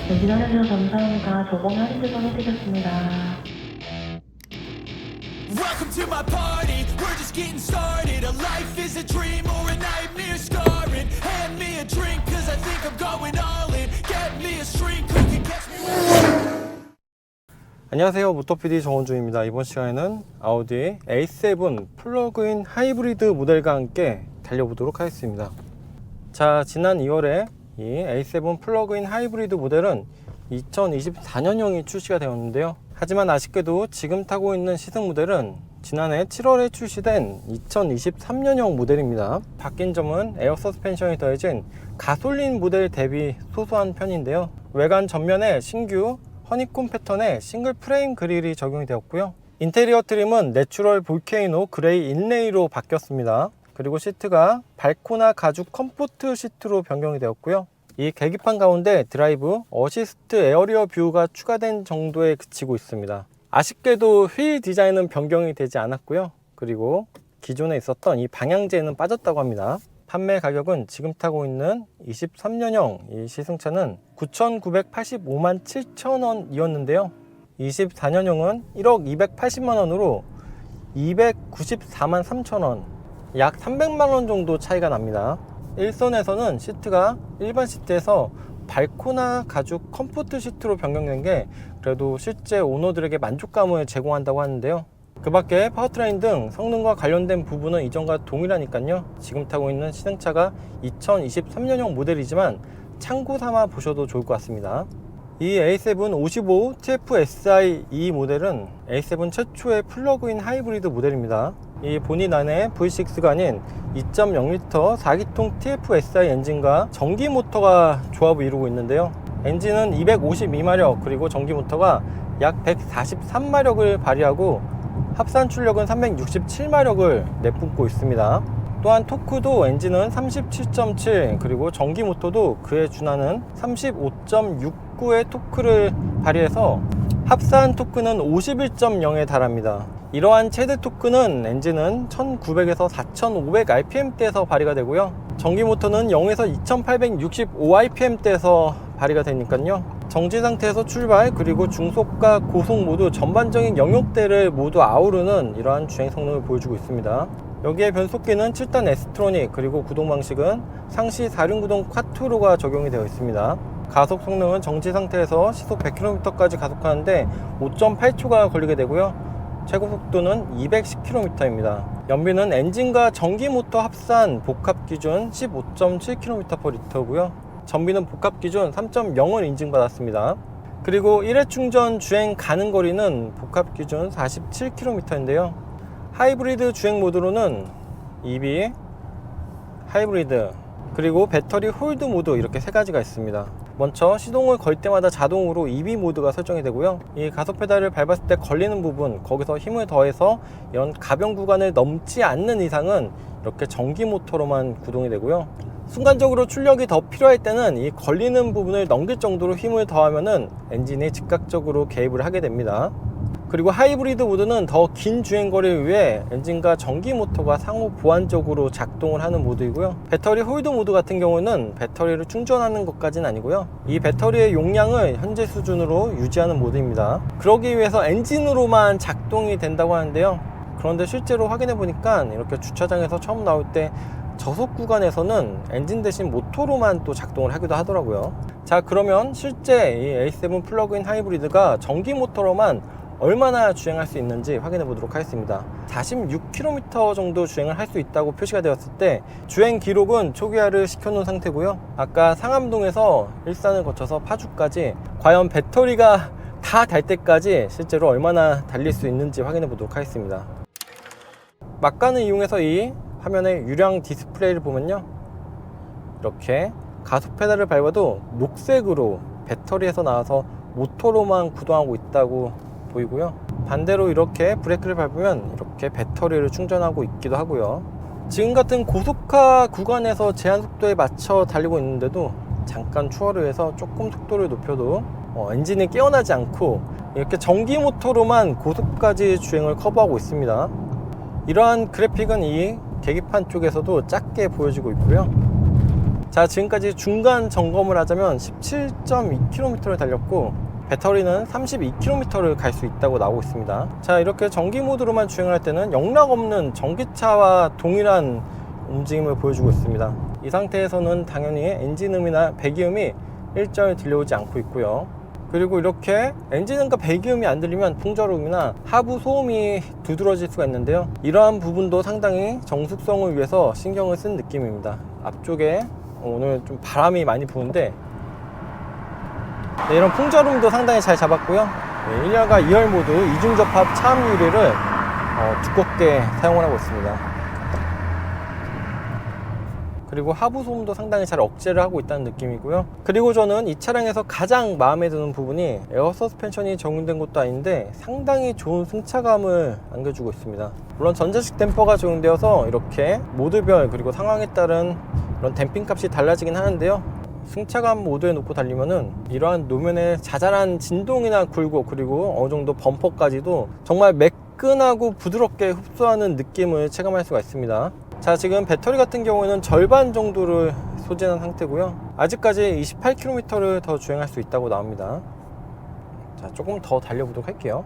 연진하셔서 감사합니다. 저번 할인 제공해드렸습니다. Welcome to my party, we're just getting started. A life is a dream or a nightmare scarring. Hand me a drink cause I think I'm going all in. Get me a shrink who can catch me. 안녕하세요, 모터PD 정원주입니다. 이번 시간에는 아우디 A7 플러그인 하이브리드 모델과 함께 달려보도록 하겠습니다. 자, 지난 2월에 이 A7 플러그인 하이브리드 모델은 2024년형이 출시가 되었는데요. 하지만 아쉽게도 지금 타고 있는 시승 모델은 지난해 7월에 출시된 2023년형 모델입니다. 바뀐 점은 에어 서스펜션이 더해진 가솔린 모델 대비 소소한 편인데요. 외관 전면에 신규 허니콤 패턴의 싱글 프레임 그릴이 적용이 되었고요. 인테리어 트림은 내추럴 볼케이노 그레이 인레이로 바뀌었습니다. 그리고 시트가 발코나 가죽 컴포트 시트로 변경이 되었고요. 이 계기판 가운데 드라이브 어시스트 에어리어 뷰가 추가된 정도에 그치고 있습니다. 아쉽게도 휠 디자인은 변경이 되지 않았고요. 그리고 기존에 있었던 이 방향제는 빠졌다고 합니다. 판매 가격은 지금 타고 있는 23년형 이 시승차는 9,985만 7천원이었는데요. 24년형은 1억 280만원으로 294만 3천원, 약 300만원 정도 차이가 납니다. 일선에서는 시트가 일반 시트에서 발코나 가죽 컴포트 시트로 변경된 게 그래도 실제 오너들에게 만족감을 제공한다고 하는데요. 그 밖에 파워트레인 등 성능과 관련된 부분은 이전과 동일하니까요. 지금 타고 있는 시승차가 2023년형 모델이지만 참고 삼아 보셔도 좋을 것 같습니다. 이 A7 55 TFSI 이 모델은 A7 최초의 플러그인 하이브리드 모델입니다. 이 본인 안에 V6가 아닌 2.0L 4기통 TFSI 엔진과 전기 모터가 조합을 이루고 있는데요. 엔진은 252마력 그리고 전기 모터가 약 143마력을 발휘하고 합산 출력은 367마력을 내뿜고 있습니다. 또한 토크도 엔진은 37.7 그리고 전기 모터도 그에 준하는 35.69의 토크를 발휘해서 합산 토크는 51.0에 달합니다. 이러한 최대 토크는 엔진은 1900에서 4500rpm대에서 발휘가 되고요. 전기 모터는 0에서 2865rpm대에서 발휘가 되니까요. 정지 상태에서 출발 그리고 중속과 고속 모두 전반적인 영역대를 모두 아우르는 이러한 주행 성능을 보여주고 있습니다. 여기에 변속기는 7단 S트로닉 그리고 구동 방식은 상시 4륜구동 콰트로가 적용이 되어 있습니다. 가속 성능은 정지 상태에서 시속 100km까지 가속하는데 5.8초가 걸리게 되고요. 최고 속도는 210km입니다. 연비는 엔진과 전기 모터 합산 복합 기준 15.7km/L고요. 전비는 복합 기준 3.0을 인증받았습니다. 그리고 1회 충전 주행 가능 거리는 복합 기준 47km인데요. 하이브리드 주행 모드로는 EV, 하이브리드, 그리고 배터리 홀드 모드 이렇게 세 가지가 있습니다. 먼저 시동을 걸 때마다 자동으로 EV 모드가 설정이 되고요. 이 가속 페달을 밟았을 때 걸리는 부분 거기서 힘을 더해서 이런 가변 구간을 넘지 않는 이상은 이렇게 전기 모터로만 구동이 되고요. 순간적으로 출력이 더 필요할 때는 이 걸리는 부분을 넘길 정도로 힘을 더하면은 엔진이 즉각적으로 개입을 하게 됩니다. 그리고 하이브리드 모드는 더 긴 주행거리를 위해 엔진과 전기 모터가 상호 보완적으로 작동을 하는 모드이고요. 배터리 홀드 모드 같은 경우는 배터리를 충전하는 것까지는 아니고요. 이 배터리의 용량을 현재 수준으로 유지하는 모드입니다. 그러기 위해서 엔진으로만 작동이 된다고 하는데요. 그런데 실제로 확인해 보니까 이렇게 주차장에서 처음 나올 때 저속 구간에서는 엔진 대신 모터로만 또 작동을 하기도 하더라고요. 자, 그러면 실제 이 A7 플러그인 하이브리드가 전기 모터로만 얼마나 주행할 수 있는지 확인해 보도록 하겠습니다. 46km 정도 주행을 할 수 있다고 표시가 되었을 때 주행 기록은 초기화를 시켜놓은 상태고요. 아까 상암동에서 일산을 거쳐서 파주까지 과연 배터리가 다 달 때까지 실제로 얼마나 달릴 수 있는지 확인해 보도록 하겠습니다. 막간을 이용해서 이 화면의 유량 디스플레이를 보면요, 이렇게 가속 페달을 밟아도 녹색으로 배터리에서 나와서 모터로만 구동하고 있다고 보이고요. 반대로 이렇게 브레이크를 밟으면 이렇게 배터리를 충전하고 있기도 하고요. 지금 같은 고속화 구간에서 제한 속도에 맞춰 달리고 있는데도 잠깐 추월을 해서 조금 속도를 높여도 엔진이 깨어나지 않고 이렇게 전기 모터로만 고속까지 주행을 커버하고 있습니다. 이러한 그래픽은 이 계기판 쪽에서도 작게 보여지고 있고요. 자, 지금까지 중간 점검을 하자면 17.2km를 달렸고 배터리는 32km를 갈 수 있다고 나오고 있습니다. 자, 이렇게 전기 모드로만 주행을 할 때는 영락 없는 전기차와 동일한 움직임을 보여주고 있습니다. 이 상태에서는 당연히 엔진음이나 배기음이 일절 들려오지 않고 있고요. 그리고 이렇게 엔진음과 배기음이 안 들리면 풍절음이나 하부 소음이 두드러질 수가 있는데요. 이러한 부분도 상당히 정숙성을 위해서 신경을 쓴 느낌입니다. 앞쪽에 오늘 좀 바람이 많이 부는데 네, 이런 풍절음도 상당히 잘 잡았고요. 네, 1열과 2열 모두 이중접합 차압 유리를 두껍게 사용을 하고 있습니다. 그리고 하부 소음도 상당히 잘 억제를 하고 있다는 느낌이고요. 그리고 저는 이 차량에서 가장 마음에 드는 부분이 에어 서스펜션이 적용된 것도 아닌데 상당히 좋은 승차감을 안겨주고 있습니다. 물론 전자식 댐퍼가 적용되어서 이렇게 모드별 그리고 상황에 따른 이런 댐핑 값이 달라지긴 하는데요. 승차감 모드에 놓고 달리면은 이러한 노면의 자잘한 진동이나 굴곡 그리고 어느 정도 범퍼까지도 정말 매끈하고 부드럽게 흡수하는 느낌을 체감할 수가 있습니다. 자, 지금 배터리 같은 경우에는 절반 정도를 소진한 상태고요. 아직까지 28km를 더 주행할 수 있다고 나옵니다. 자, 조금 더 달려보도록 할게요.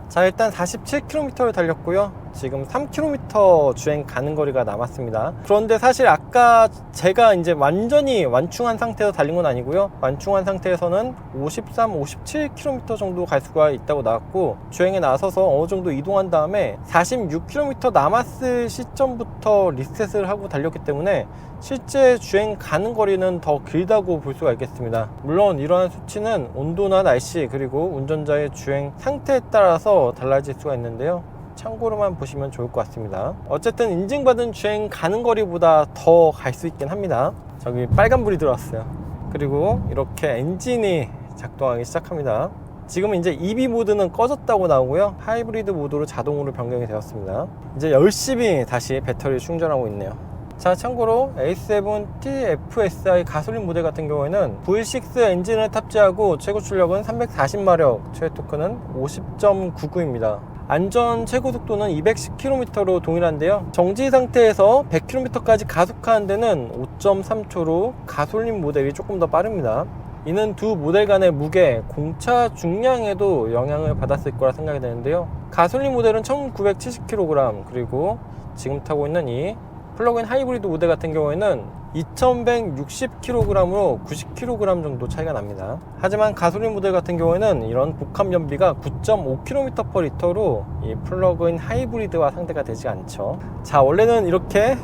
자, 일단 47km를 달렸고요. 지금 3km 주행 가는 거리가 남았습니다. 그런데 사실 아까 제가 이제 완전히 완충한 상태에서 달린 건 아니고요. 완충한 상태에서는 53, 57km 정도 갈 수가 있다고 나왔고 주행에 나서서 어느 정도 이동한 다음에 46km 남았을 시점부터 리셋을 하고 달렸기 때문에 실제 주행 가는 거리는 더 길다고 볼 수가 있겠습니다. 물론 이러한 수치는 온도나 날씨 그리고 운전자의 주행 상태에 따라서 달라질 수가 있는데요. 참고로만 보시면 좋을 것 같습니다. 어쨌든 인증받은 주행 가는 거리보다 더 갈 수 있긴 합니다. 저기 빨간불이 들어왔어요. 그리고 이렇게 엔진이 작동하기 시작합니다. 지금 이제 EV 모드는 꺼졌다고 나오고요. 하이브리드 모드로 자동으로 변경이 되었습니다. 이제 열심히 다시 배터리 충전하고 있네요. 자, 참고로 A7T FSI 가솔린 모델 같은 경우에는 V6 엔진을 탑재하고 최고 출력은 340마력, 최대 토크는 50.99입니다. 안전 최고 속도는 210km로 동일한데요. 정지 상태에서 100km까지 가속하는 데는 5.3초로 가솔린 모델이 조금 더 빠릅니다. 이는 두 모델 간의 무게, 공차 중량에도 영향을 받았을 거라 생각이 되는데요. 가솔린 모델은 1970kg, 그리고 지금 타고 있는 이 플러그인 하이브리드 모델 같은 경우에는 2160kg으로 90kg 정도 차이가 납니다. 하지만 가솔린 모델 같은 경우에는 이런 복합 연비가 9.5km/L로 이 플러그인 하이브리드와 상대가 되지 않죠. 자, 원래는 이렇게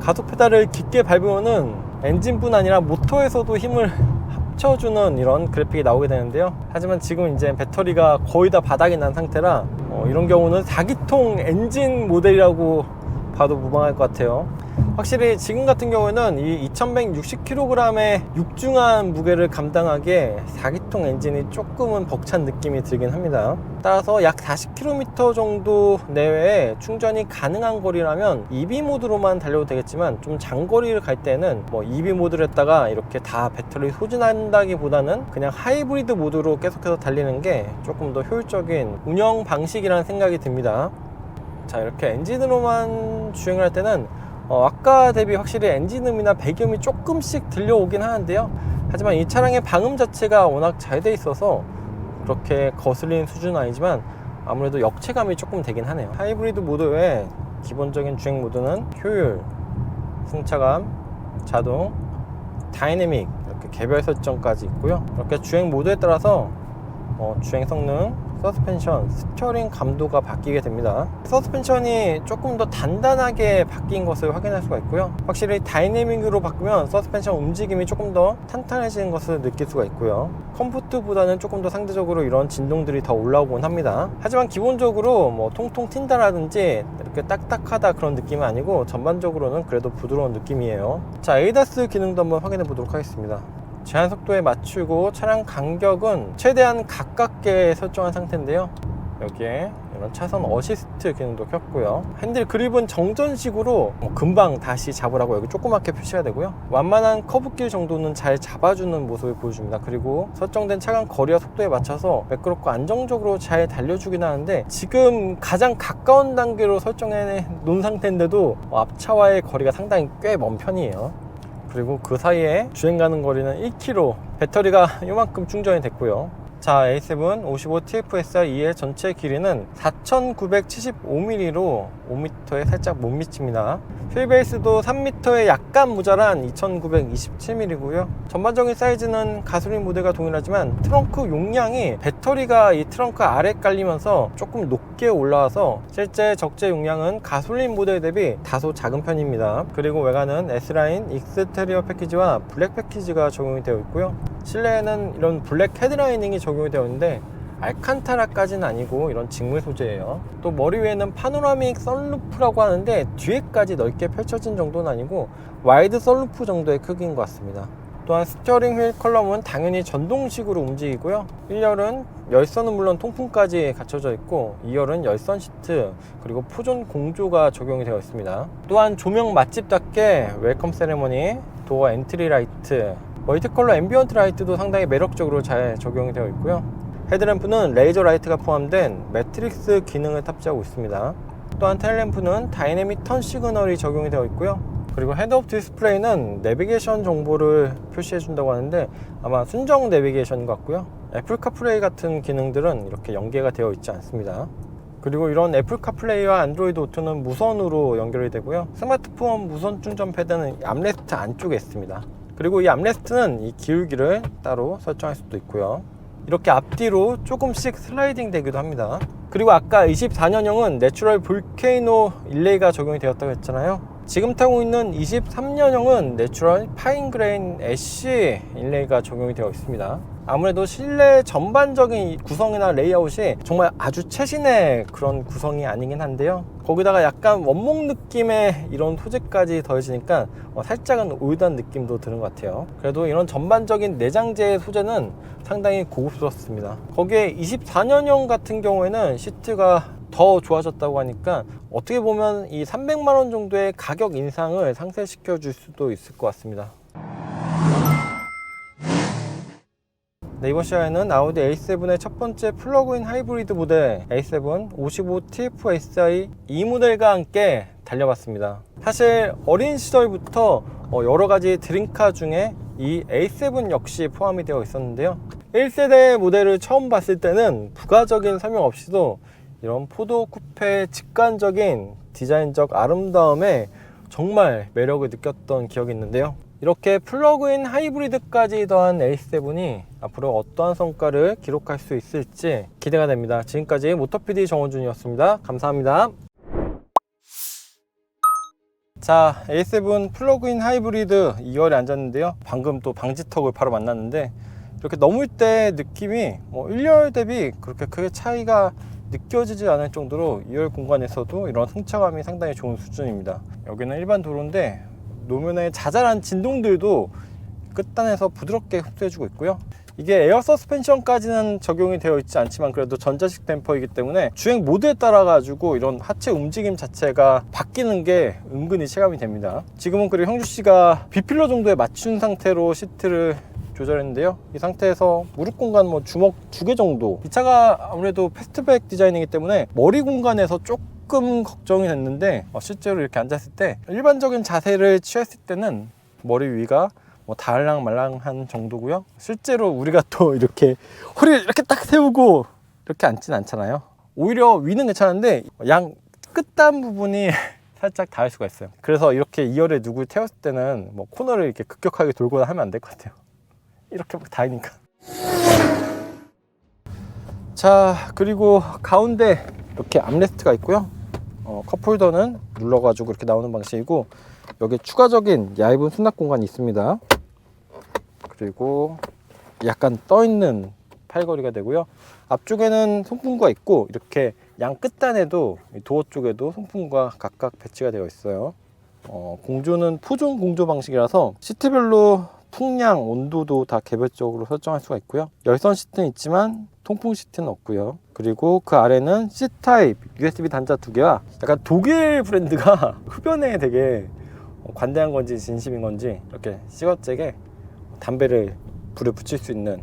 가속 페달을 깊게 밟으면은 엔진뿐 아니라 모터에서도 힘을 합쳐주는 이런 그래픽이 나오게 되는데요. 하지만 지금 이제 배터리가 거의 다 바닥이 난 상태라 이런 경우는 4기통 엔진 모델이라고 봐도 무방할 것 같아요. 확실히 지금 같은 경우에는 이 2160kg의 육중한 무게를 감당하기에 4기통 엔진이 조금은 벅찬 느낌이 들긴 합니다. 따라서 약 40km 정도 내외에 충전이 가능한 거리라면 EV 모드로만 달려도 되겠지만 좀 장거리를 갈 때는 EV 모드를 했다가 이렇게 다 배터리 소진한다기보다는 그냥 하이브리드 모드로 계속해서 달리는 게 조금 더 효율적인 운영 방식이라는 생각이 듭니다. 자, 이렇게 엔진으로만 주행을 할 때는 아까 대비 확실히 엔진음이나 배기음이 조금씩 들려오긴 하는데요. 하지만 이 차량의 방음 자체가 워낙 잘 돼 있어서 그렇게 거슬리는 수준은 아니지만 아무래도 역체감이 조금 되긴 하네요. 하이브리드 모드 외에 기본적인 주행 모드는 효율, 승차감, 자동, 다이내믹 이렇게 개별 설정까지 있고요. 이렇게 주행 모드에 따라서 주행 성능, 서스펜션, 스티어링 감도가 바뀌게 됩니다. 서스펜션이 조금 더 단단하게 바뀐 것을 확인할 수가 있고요. 확실히 다이내믹으로 바꾸면 서스펜션 움직임이 조금 더 탄탄해지는 것을 느낄 수가 있고요. 컴포트보다는 조금 더 상대적으로 이런 진동들이 더 올라오곤 합니다. 하지만 기본적으로 통통 튄다라든지 이렇게 딱딱하다 그런 느낌은 아니고 전반적으로는 그래도 부드러운 느낌이에요. 자, ADAS 기능도 한번 확인해 보도록 하겠습니다. 제한 속도에 맞추고 차량 간격은 최대한 가깝게 설정한 상태인데요. 여기에 이런 차선 어시스트 기능도 켰고요. 핸들 그립은 정전식으로 금방 다시 잡으라고 여기 조그맣게 표시가 되고요. 완만한 커브길 정도는 잘 잡아주는 모습을 보여줍니다. 그리고 설정된 차간 거리와 속도에 맞춰서 매끄럽고 안정적으로 잘 달려주긴 하는데, 지금 가장 가까운 단계로 설정해 놓은 상태인데도 앞차와의 거리가 상당히 꽤 먼 편이에요. 그리고 그 사이에 주행 가는 거리는 1km, 배터리가 이만큼 충전이 됐고요. 자, A7 55TFSI2의 전체 길이는 4975mm로 5m에 살짝 못 미칩니다. 휠베이스도 3m에 약간 모자란 2927mm고요. 전반적인 사이즈는 가솔린 모델과 동일하지만 트렁크 용량이 배터리가 이 트렁크 아래 깔리면서 조금 높게 올라와서 실제 적재 용량은 가솔린 모델 대비 다소 작은 편입니다. 그리고 외관은 S라인 익스테리어 패키지와 블랙 패키지가 적용이 되어 있고요. 실내에는 이런 블랙 헤드라이닝이 적용이 되어 있는데 알칸타라까지는 아니고 이런 직물 소재예요. 또 머리 위에는 파노라믹 선루프라고 하는데 뒤에까지 넓게 펼쳐진 정도는 아니고 와이드 선루프 정도의 크기인 것 같습니다. 또한 스티어링 휠 컬럼은 당연히 전동식으로 움직이고요. 1열은 열선은 물론 통풍까지 갖춰져 있고 2열은 열선 시트 그리고 포존 공조가 적용이 되어 있습니다. 또한 조명 맛집답게 웰컴 세레머니, 도어 엔트리 라이트, 멀티컬러 앰비언트 라이트도 상당히 매력적으로 잘 적용이 되어 있고요. 헤드램프는 레이저 라이트가 포함된 매트릭스 기능을 탑재하고 있습니다. 또한 테일램프는 다이내믹 턴 시그널이 적용이 되어 있고요. 그리고 헤드업 디스플레이는 내비게이션 정보를 표시해 준다고 하는데 아마 순정 내비게이션인 것 같고요. 애플 카플레이 같은 기능들은 이렇게 연계가 되어 있지 않습니다. 그리고 이런 애플 카플레이와 안드로이드 오토는 무선으로 연결이 되고요. 스마트폰 무선 충전 패드는 암레스트 안쪽에 있습니다. 그리고 이 암레스트는 이 기울기를 따로 설정할 수도 있고요. 이렇게 앞뒤로 조금씩 슬라이딩 되기도 합니다. 그리고 아까 24년형은 내추럴 볼케이노 일레이가 적용이 되었다고 했잖아요. 지금 타고 있는 23년형은 내추럴 파인그레인 애쉬 일레이가 적용이 되어 있습니다. 아무래도 실내 전반적인 구성이나 레이아웃이 정말 아주 최신의 그런 구성이 아니긴 한데요. 거기다가 약간 원목 느낌의 이런 소재까지 더해지니까 살짝은 올드한 느낌도 드는 것 같아요. 그래도 이런 전반적인 내장재 소재는 상당히 고급스럽습니다. 거기에 24년형 같은 경우에는 시트가 더 좋아졌다고 하니까 어떻게 보면 이 300만원 정도의 가격 인상을 상쇄시켜 줄 수도 있을 것 같습니다. 네, 이번 시간에는 아우디 A7의 첫 번째 플러그인 하이브리드 모델 A7 55TFSI 이 모델과 함께 달려봤습니다. 사실 어린 시절부터 여러 가지 드림카 중에 이 A7 역시 포함이 되어 있었는데요. 1세대 모델을 처음 봤을 때는 부가적인 설명 없이도 이런 포도 쿠페의 직관적인 디자인적 아름다움에 정말 매력을 느꼈던 기억이 있는데요. 이렇게 플러그인 하이브리드까지 더한 A7이 앞으로 어떠한 성과를 기록할 수 있을지 기대가 됩니다. 지금까지 모터PD 정원준이었습니다. 감사합니다. 자, A7 플러그인 하이브리드 2열에 앉았는데요. 방금 또 방지턱을 바로 만났는데 이렇게 넘을 때 느낌이 1열 대비 그렇게 크게 차이가 느껴지지 않을 정도로 2열 공간에서도 이런 승차감이 상당히 좋은 수준입니다. 여기는 일반 도로인데 노면의 자잘한 진동들도 끝단에서 부드럽게 흡수해주고 있고요. 이게 에어 서스펜션까지는 적용이 되어 있지 않지만 그래도 전자식 댐퍼이기 때문에 주행 모드에 따라 가지고 이런 하체 움직임 자체가 바뀌는 게 은근히 체감이 됩니다. 지금은 그리고 형주씨가 B필러 정도에 맞춘 상태로 시트를 조절했는데요. 이 상태에서 무릎 공간 주먹 2개 정도, 이 차가 아무래도 패스트백 디자인이기 때문에 머리 공간에서 조금 걱정이 됐는데 실제로 이렇게 앉았을 때 일반적인 자세를 취했을 때는 머리 위가 다알랑말랑한 정도고요. 실제로 우리가 또 이렇게 허리를 이렇게 딱 세우고 이렇게 앉진 않잖아요. 오히려 위는 괜찮은데 양 끝단 부분이 살짝 닿을 수가 있어요. 그래서 이렇게 2열에 누굴 태웠을 때는 코너를 이렇게 급격하게 돌거나 하면 안 될 것 같아요. 이렇게 막 닿으니까. 자, 그리고 가운데 이렇게 암레스트가 있고요. 컵홀더는 눌러가지고 이렇게 나오는 방식이고, 여기 추가적인 얇은 수납 공간이 있습니다. 그리고 약간 떠있는 팔걸이가 되고요. 앞쪽에는 송풍구가 있고 이렇게 양 끝단에도 도어 쪽에도 송풍구가 각각 배치가 되어 있어요. 공조는 포존 공조 방식이라서 시트별로 풍량, 온도도 다 개별적으로 설정할 수가 있고요. 열선 시트는 있지만 통풍 시트는 없고요. 그리고 그 아래는 C타입 USB 단자 2개와 약간 독일 브랜드가 흡연에 되게 관대한 건지 진심인 건지 이렇게 시거잭에 담배를 불에 붙일 수 있는,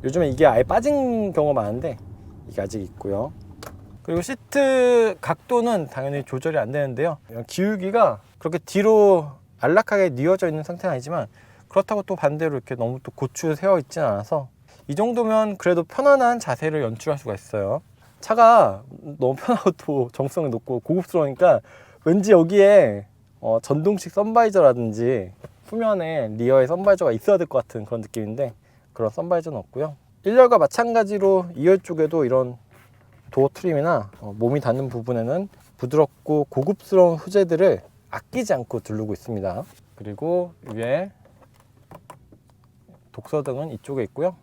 요즘에 이게 아예 빠진 경우가 많은데 이게 아직 있고요. 그리고 시트 각도는 당연히 조절이 안 되는데요. 기울기가 그렇게 뒤로 안락하게 뉘어져 있는 상태는 아니지만 그렇다고 또 반대로 이렇게 너무 또 고추 세워 있지는 않아서 이 정도면 그래도 편안한 자세를 연출할 수가 있어요. 차가 너무 편하고 또 정성이 높고 고급스러우니까 왠지 여기에 전동식 선바이저라든지 후면에 리어에 선바이저가 있어야 될 것 같은 그런 느낌인데 그런 선바이저는 없고요. 1열과 마찬가지로 2열 쪽에도 이런 도어 트림이나 몸이 닿는 부분에는 부드럽고 고급스러운 소재들을 아끼지 않고 두르고 있습니다. 그리고 위에 독서등은 이쪽에 있고요.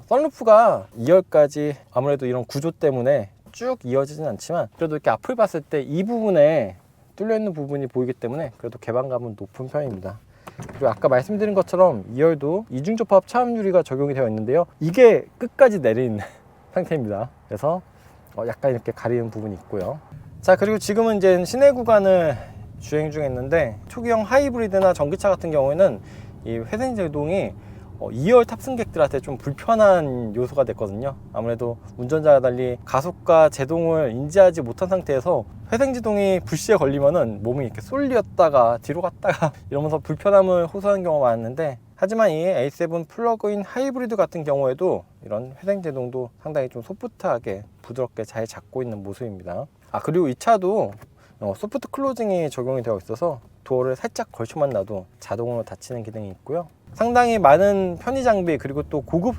선루프가 2열까지 아무래도 이런 구조 때문에 쭉 이어지진 않지만 그래도 이렇게 앞을 봤을 때 이 부분에 뚫려 있는 부분이 보이기 때문에 그래도 개방감은 높은 편입니다. 그리고 아까 말씀드린 것처럼 2열도 이중접합 차음 유리가 적용이 되어 있는데요. 이게 끝까지 내려있는 상태입니다. 그래서 약간 이렇게 가리는 부분이 있고요. 자, 그리고 지금은 이제 시내 구간을 주행 중에 있는데 초기형 하이브리드나 전기차 같은 경우에는 이 회생 제동이 2열 탑승객들한테 좀 불편한 요소가 됐거든요. 아무래도 운전자와 달리 가속과 제동을 인지하지 못한 상태에서 회생제동이 불시에 걸리면은 몸이 이렇게 쏠렸다가 뒤로 갔다가 이러면서 불편함을 호소하는 경우가 많았는데, 하지만 이 A7 플러그인 하이브리드 같은 경우에도 이런 회생제동도 상당히 좀 소프트하게 부드럽게 잘 잡고 있는 모습입니다. 그리고 이 차도 소프트 클로징이 적용이 되어 있어서 도어를 살짝 걸쳐만 놔도 자동으로 닫히는 기능이 있고요. 상당히 많은 편의 장비 그리고 또 고급